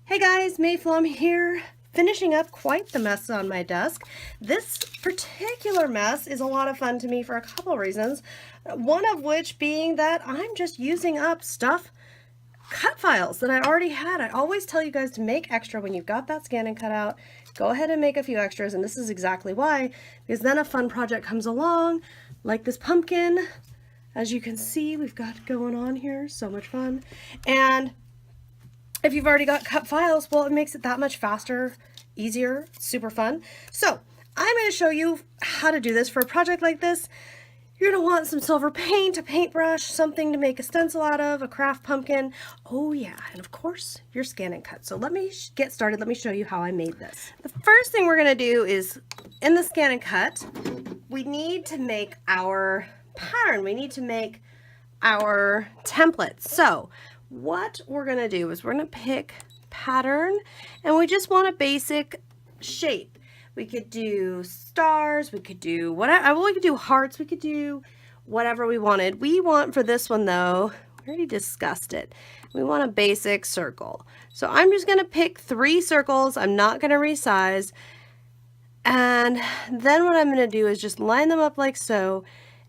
Hey guys, Mayflum here, finishing up quite the mess on my desk. This particular mess is a lot of fun to me for a couple of reasons. One of which being that I'm just using up cut files that I already had. I always tell you guys to make extra when you've got that ScanNCut out. Go ahead and make a few extras, and this is exactly why, because then a fun project comes along, like this pumpkin. As you can see, we've got going on here, so much fun. And if you've already got cut files, well, it makes it that much faster, easier, super fun. So I'm going to show you how to do this for a project like this. You're going to want some silver paint, a paintbrush, something to make a stencil out of, a craft pumpkin. Oh yeah, and of course your ScanNCut. So let me get started. Let me show you how I made this. The first thing we're going to do is, in the ScanNCut, we need to make our pattern. We need to make our template. So what we're going to do is we're going to pick pattern, and we just want a basic shape. We could do stars, we could do whatever, we could do hearts, we could do whatever we wanted. We want for this one though, we already discussed it, we want a basic circle. So I'm just going to pick 3 circles. I'm not going to resize. And then what I'm going to do is just line them up like so,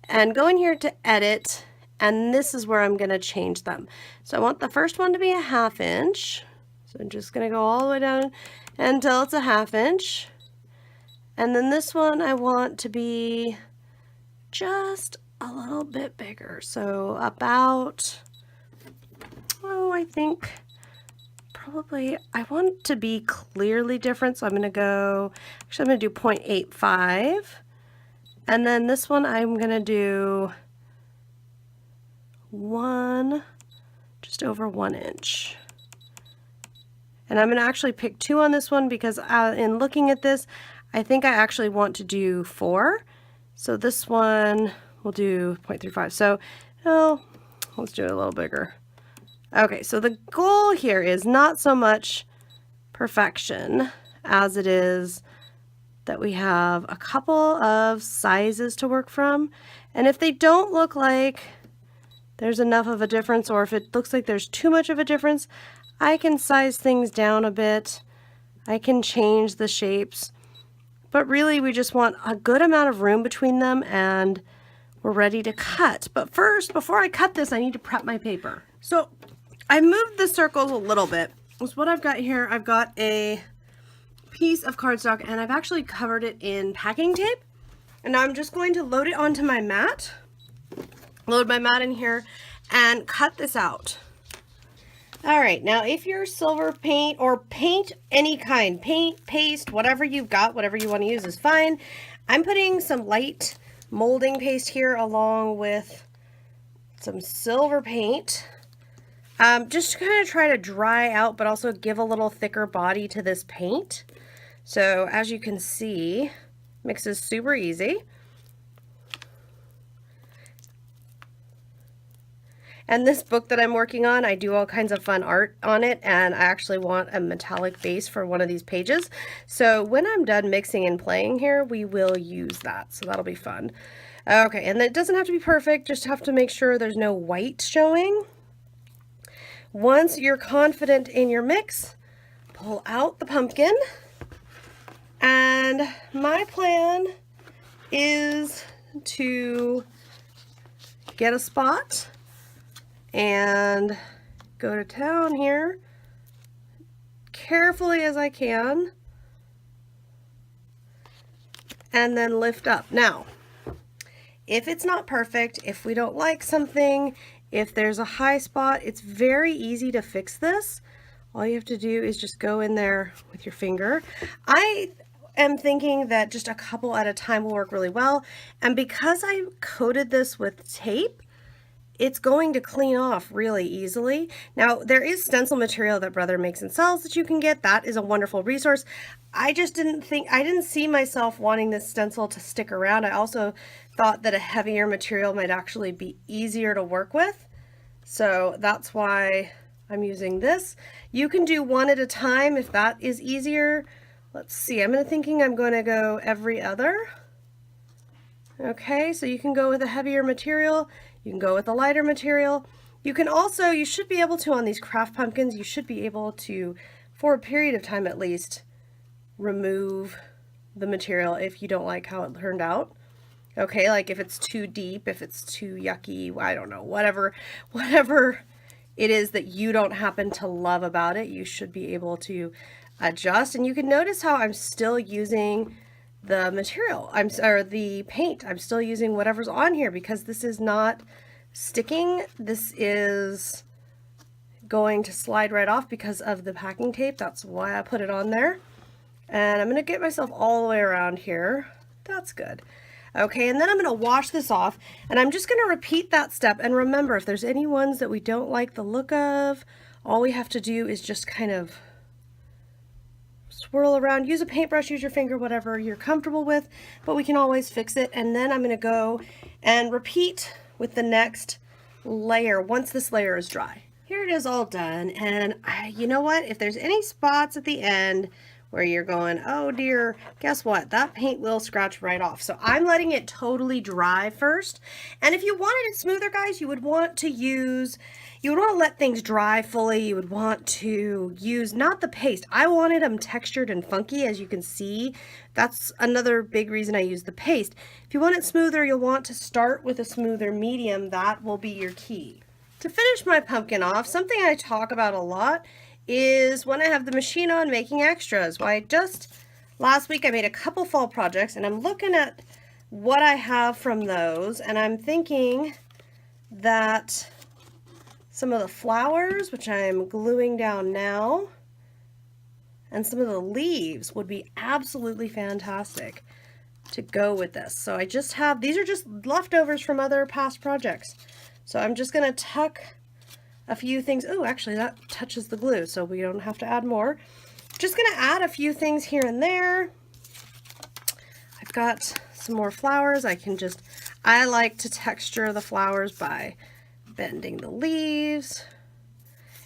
and go in here to edit. And this is where I'm going to change them. So I want the first one to be a 1/2 inch. So I'm just going to go all the way down until it's a 1/2 inch. And then this one I want to be just a little bit bigger. So about, oh, I think probably, I want it to be clearly different. So I'm going to go, actually I'm going to do 0.85. And then this one I'm going to do just over 1 inch. And I'm going to actually pick 2 on this one because in looking at this, I think I actually want to do 4. So this one we'll do 0.35. So let's do it a little bigger. Okay, so the goal here is not so much perfection as it is that we have a couple of sizes to work from. And if they don't look like there's enough of a difference, or if it looks like there's too much of a difference, I can size things down a bit. I can change the shapes, but really we just want a good amount of room between them and we're ready to cut. But first, before I cut this, I need to prep my paper. So I moved the circles a little bit. So what I've got here, I've got a piece of cardstock and I've actually covered it in packing tape. And now I'm just going to load it onto my mat. Load my mat in here and cut this out. All right, now if you're silver paint or paint any kind, paint, paste, whatever you've got, whatever you want to use is fine. I'm putting some light molding paste here along with some silver paint. Just to kind of try to dry out, but also give a little thicker body to this paint. So as you can see, mix is super easy. And this book that I'm working on, I do all kinds of fun art on it, and I actually want a metallic base for one of these pages. So when I'm done mixing and playing here, we will use that. So that'll be fun. Okay, and it doesn't have to be perfect, just have to make sure there's no white showing. Once you're confident in your mix, pull out the pumpkin. And my plan is to get a spot and go to town here carefully as I can and then lift up. Now, if it's not perfect, if we don't like something, if there's a high spot, it's very easy to fix this. All you have to do is just go in there with your finger. I am thinking that just a couple at a time will work really well, and because I coated this with tape, it's going to clean off really easily. Now, there is stencil material that Brother makes and sells that you can get. That is a wonderful resource. I just didn't see myself wanting this stencil to stick around. I also thought that a heavier material might actually be easier to work with. So that's why I'm using this. You can do one at a time if that is easier. Let's see, I'm thinking I'm going to go every other. Okay, so you can go with a heavier material. You can go with a lighter material. You can also, you should be able to, on these craft pumpkins, you should be able to for a period of time at least, remove the material if you don't like how it turned out. Okay, like if it's too deep, if it's too yucky, I don't know, whatever it is that you don't happen to love about it, you should be able to adjust. And you can notice how I'm still using the material, or the paint. I'm still using whatever's on here because this is not sticking. This is going to slide right off because of the packing tape. That's why I put it on there. And I'm going to get myself all the way around here. That's good. Okay, and then I'm going to wash this off, and I'm just going to repeat that step. And remember, if there's any ones that we don't like the look of, all we have to do is just kind of swirl around. Use a paintbrush, use your finger, whatever you're comfortable with, but we can always fix it. And then I'm going to go and repeat with the next layer once this layer is dry. Here it is all done, and you know what? If there's any spots at the end where you're going, oh dear, guess what? That paint will scratch right off. So I'm letting it totally dry first. And if you wanted it smoother, guys, you would want to let things dry fully. You would want to use, not the paste. I wanted them textured and funky, as you can see. That's another big reason I use the paste. If you want it smoother, you'll want to start with a smoother medium. That will be your key. To finish my pumpkin off, something I talk about a lot is when I have the machine on making extras. Why, just last week I made a couple fall projects, and I'm looking at what I have from those, and I'm thinking that some of the flowers, which I'm gluing down now, and some of the leaves would be absolutely fantastic to go with this. So I just have, these are just leftovers from other past projects. So I'm just going to tuck a few things. Oh, actually that touches the glue, so we don't have to add more. Just going to add a few things here and there. I've got some more flowers. I like to texture the flowers by bending the leaves.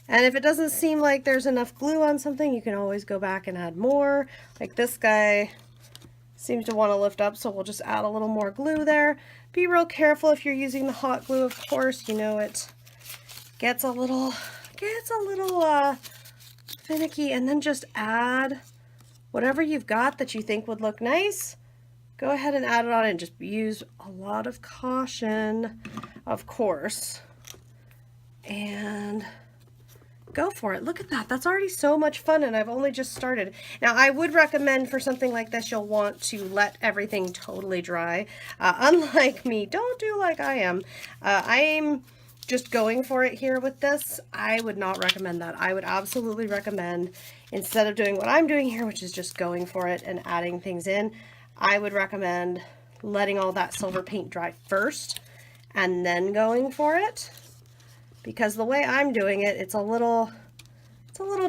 And if it doesn't seem like there's enough glue on something, you can always go back and add more. Like this guy seems to want to lift up, so we'll just add a little more glue there. Be real careful if you're using the hot glue, of course. You know, it gets a little finicky, and then just add whatever you've got that you think would look nice. Go ahead and add it on, and just use a lot of caution, of course, and go for it. Look at that. That's already so much fun, and I've only just started. Now, I would recommend for something like this, you'll want to let everything totally dry. Unlike me, don't do like I am. I'm just going for it here with this. I would not recommend that. I would absolutely recommend, instead of doing what I'm doing here, which is just going for it and adding things in, I would recommend letting all that silver paint dry first and then going for it. Because the way I'm doing it, it's a little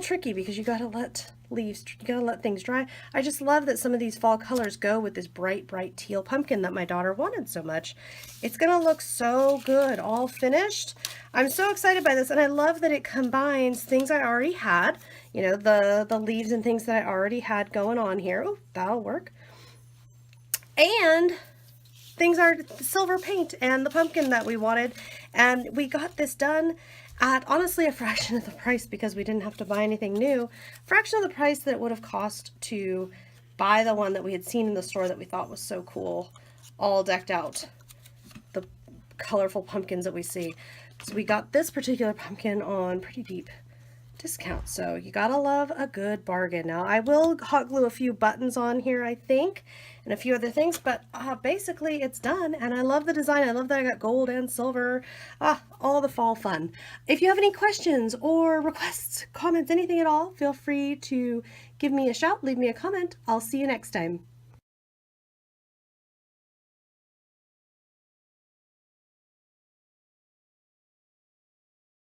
tricky, because you gotta let things dry. I just love that some of these fall colors go with this bright teal pumpkin that my daughter wanted so much. It's gonna look so good, all finished. I'm so excited by this, and I love that it combines things I already had, you know, the leaves and things that I already had going on here. Oh, that'll work. And things are silver paint and the pumpkin that we wanted, and we got this done at honestly a fraction of the price, because we didn't have to buy anything new. Fraction of the price that it would have cost to buy the one that we had seen in the store that we thought was so cool, all decked out, the colorful pumpkins that we see. So we got this particular pumpkin on pretty deep discount, so you gotta love a good bargain. Now I will hot glue a few buttons on here, I think, and a few other things, but basically it's done, and I love the design. I love that I got gold and silver, all the fall fun. If you have any questions or requests, comments, anything at all, feel free to give me a shout, leave me a comment. I'll see you next time.